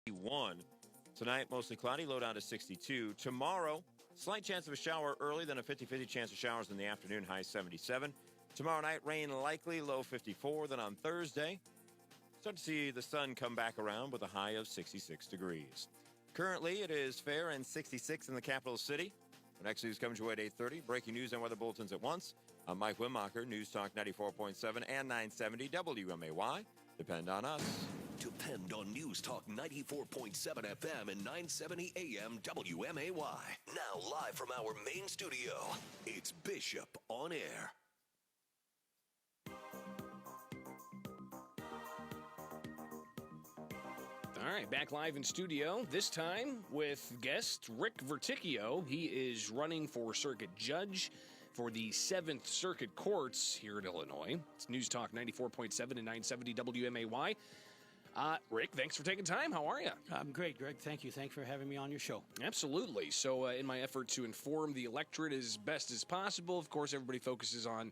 61. Tonight, mostly cloudy, low down to 62. Tomorrow, slight chance of a shower early, then a 50-50 chance of showers in the afternoon, high 77. Tomorrow night, rain likely, low 54. Then on Thursday, start to see the sun come back around with a high of 66 degrees. Currently, it is fair and 66 in the capital city. The next news comes your way at 8:30. Breaking news and weather bulletins at once. I'm Mike Wimmacher, News Talk 94.7 and 970 WMAY. Depend on us. Depend on News Talk 94.7 FM and 970 AM WMAY. Now live from our main studio, it's Bishop on Air. All right, back live in studio, this time with guest Rick Verticchio. He is running for circuit judge for the 7th Circuit Courts here in Illinois. It's News Talk 94.7 and 970 WMAY. Rick, thanks for taking time. How are you? I'm great, Greg. Thank you. Thanks for having me on your show. Absolutely. So in my effort to inform the electorate as best as possible, of course, everybody focuses on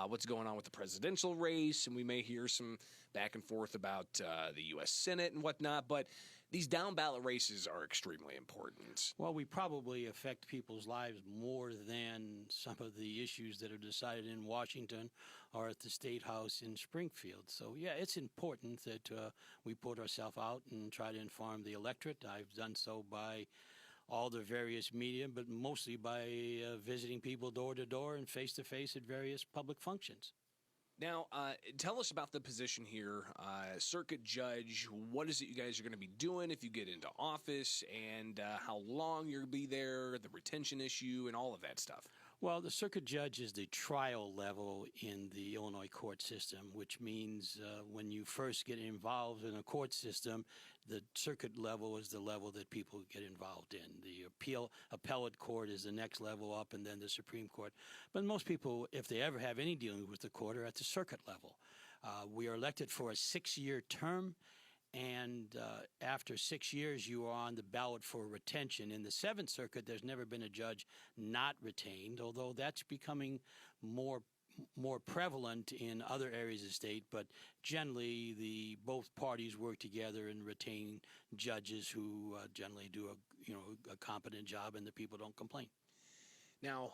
what's going on with the presidential race, and we may hear some back and forth about the U.S. Senate and whatnot, but these down-ballot races are extremely important. Well, we probably affect people's lives more than some of the issues that are decided in Washington or at the State House in Springfield. So, yeah, it's important that we put ourselves out and try to inform the electorate. I've done so by all the various media, but mostly by visiting people door to door and face to face at various public functions. Now, tell us about the position here, circuit judge. What is it you guys are going to be doing if you get into office, and how long you're going to be there, the retention issue, and all of that stuff? Well, the circuit judge is the trial level in the Illinois court system, which means when you first get involved in a court system, the circuit level is the level that people get involved in. The appellate court is the next level up, and then the Supreme Court. But most people, if they ever have any dealings with the court, are at the circuit level. We are elected for a 6-year term. And after 6 years, you are on the ballot for retention. In the 7th Circuit, there's never been a judge not retained, although that's becoming more prevalent in other areas of the state. But generally, both parties work together and retain judges who generally do a competent job, and the people don't complain. Now,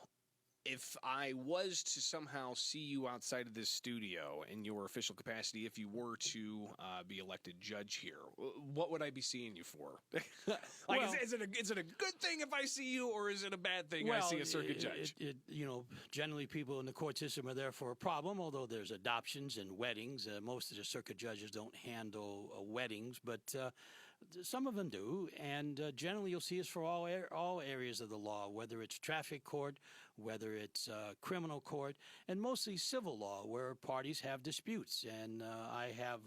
if I was to somehow see you outside of this studio in your official capacity, if you were to be elected judge here, what would I be seeing you for? Is it a good thing if I see you, or is it a bad thing I see a circuit judge? Generally people in the court system are there for a problem, although there's adoptions and weddings. Most of the circuit judges don't handle weddings, but some of them do. And generally you'll see us for all areas of the law, whether it's traffic court, whether it's criminal court, and mostly civil law where parties have disputes. And I have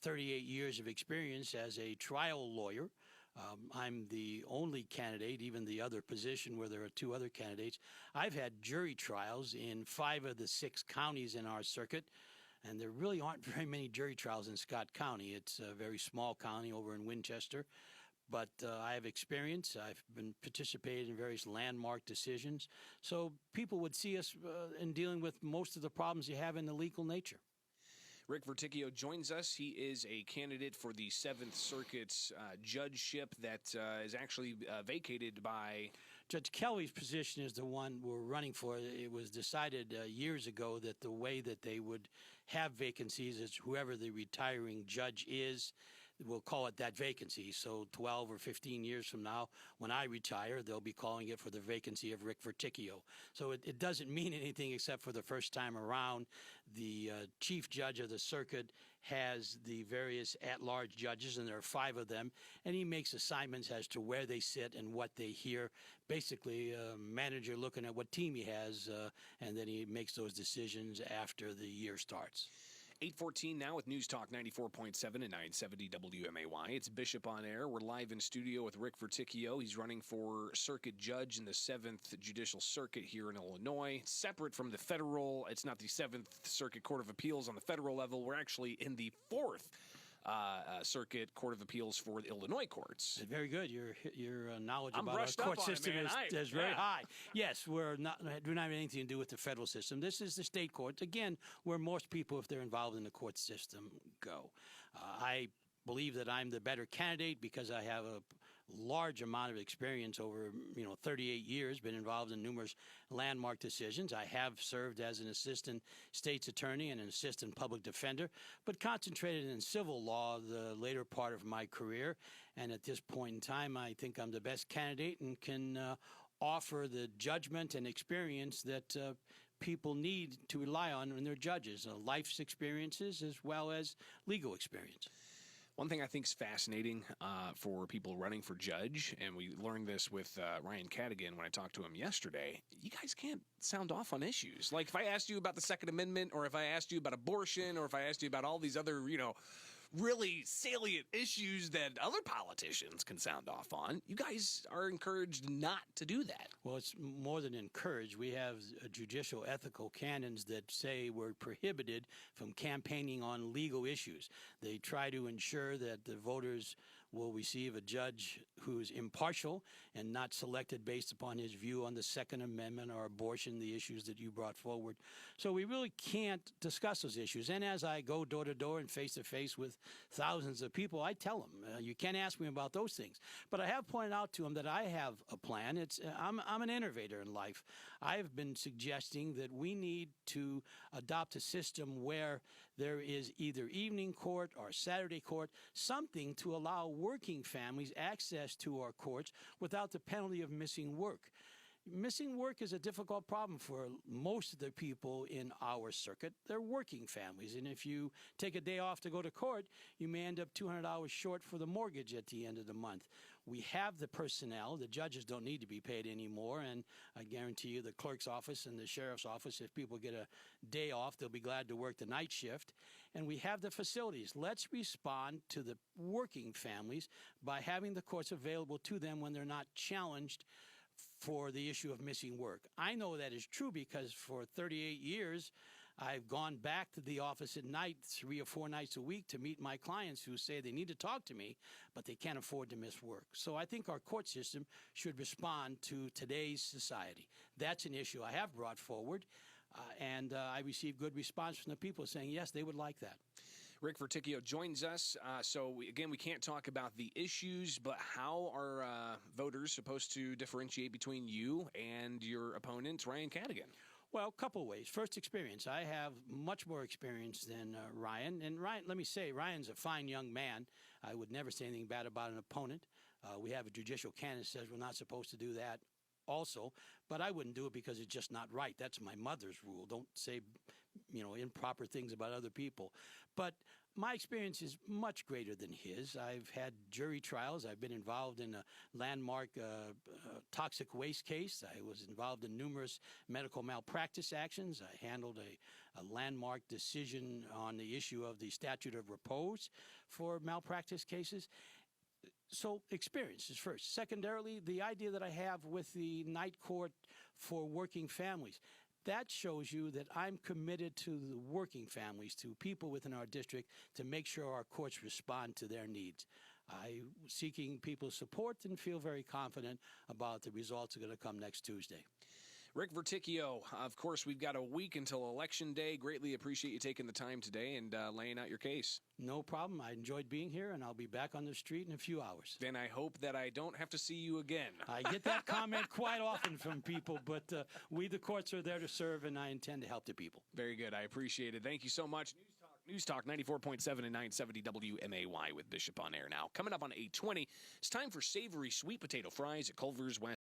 38 years of experience as a trial lawyer. I'm the only candidate, even the other position where there are 2 other candidates. I've had jury trials in 5 of the 6 counties in our circuit, and there really aren't very many jury trials in Scott County. It's a very small county over in Winchester. But I have experience. I've been participating in various landmark decisions. So people would see us in dealing with most of the problems you have in the legal nature. Rick Verticchio joins us. He is a candidate for the 7th Circuit's judgeship that is actually vacated by Judge Kelly's position is the one we're running for. It was decided years ago that the way that they would have vacancies is whoever the retiring judge is, we'll call it that vacancy. So 12 or 15 years from now, when I retire, they'll be calling it for the vacancy of Rick Verticchio. So it doesn't mean anything except for the first time around. The chief judge of the circuit has the various at-large judges, and there are 5 of them, and he makes assignments as to where they sit and what they hear. Basically, a manager looking at what team he has, and then he makes those decisions after the year starts. 8:14 now with News Talk 94.7 and 970 WMAY. It's Bishop on Air. We're live in studio with Rick Verticchio. He's running for circuit judge in the 7th Judicial Circuit here in Illinois. Separate from the federal, it's not the 7th Circuit Court of Appeals on the federal level. We're actually in the 4th Circuit Court of Appeals for the Illinois courts. Very good. Your knowledge I'm about our court up system on it, is very high. Yes, we do not have anything to do with the federal system. This is the state courts, again, where most people, if they're involved in the court system, go. I believe that I'm the better candidate because I have a large amount of experience over 38 years, been involved in numerous landmark decisions. I have served as an assistant state's attorney and an assistant public defender, but concentrated in civil law the later part of my career. And at this point in time, I think I'm the best candidate and can offer the judgment and experience that people need to rely on when they're judges, life's experiences as well as legal experience. One thing I think is fascinating for people running for judge, and we learned this with Ryan Cadigan when I talked to him yesterday, you guys can't sound off on issues. Like if I asked you about the Second Amendment, or if I asked you about abortion, or if I asked you about all these other, really salient issues that other politicians can sound off on, you guys are encouraged not to do that. Well, it's more than encouraged. We have judicial ethical canons that say we're prohibited from campaigning on legal issues. They try to ensure that the voters will receive a judge who's impartial and not selected based upon his view on the Second Amendment or abortion, the issues that you brought forward. So we really can't discuss those issues. And as I go door to door and face to face with thousands of people, I tell them, you can't ask me about those things. But I have pointed out to them that I have a plan. I'm an innovator in life. I've been suggesting that we need to adopt a system where there is either evening court or Saturday court, something to allow working families access to our courts without the penalty of missing work. Missing work is a difficult problem for most of the people in our circuit. They're working families, and if you take a day off to go to court, you may end up $200 short for the mortgage at the end of the month. We have the personnel. The judges don't need to be paid anymore, and I guarantee you the clerk's office and the sheriff's office, if people get a day off, they'll be glad to work the night shift. And we have the facilities. Let's respond to the working families by having the courts available to them when they're not challenged for the issue of missing work. I know that is true because for 38 years, I've gone back to the office at night 3 or 4 nights a week to meet my clients who say they need to talk to me, but they can't afford to miss work. So I think our court system should respond to today's society. That's an issue I have brought forward, and I received good response from the people saying, yes, they would like that. Rick Verticchio joins us. We can't talk about the issues, but how are voters supposed to differentiate between you and your opponent, Ryan Cadigan? Well, a couple ways. First, experience. I have much more experience than Ryan. And Ryan, let me say, Ryan's a fine young man. I would never say anything bad about an opponent. We have a judicial canon that says we're not supposed to do that also, but I wouldn't do it because it's just not right. That's my mother's rule. Don't say, improper things about other people. But my experience is much greater than his. I've had jury trials. I've been involved in a landmark toxic waste case. I was involved in numerous medical malpractice actions. I handled a landmark decision on the issue of the statute of repose for malpractice cases. So experience is first. Secondarily, the idea that I have with the night court for working families. That shows you that I'm committed to the working families, to people within our district, to make sure our courts respond to their needs. I'm seeking people's support and feel very confident about the results that are going to come next Tuesday. Rick Verticchio, of course, we've got a week until Election Day. Greatly appreciate you taking the time today and laying out your case. No problem. I enjoyed being here, and I'll be back on the street in a few hours. Then I hope that I don't have to see you again. I get that comment quite often from people, but we, the courts, are there to serve, and I intend to help the people. Very good. I appreciate it. Thank you so much. News Talk 94.7 and 970 WMAY with Bishop on air now. Coming up on 8:20, it's time for savory sweet potato fries at Culver's West.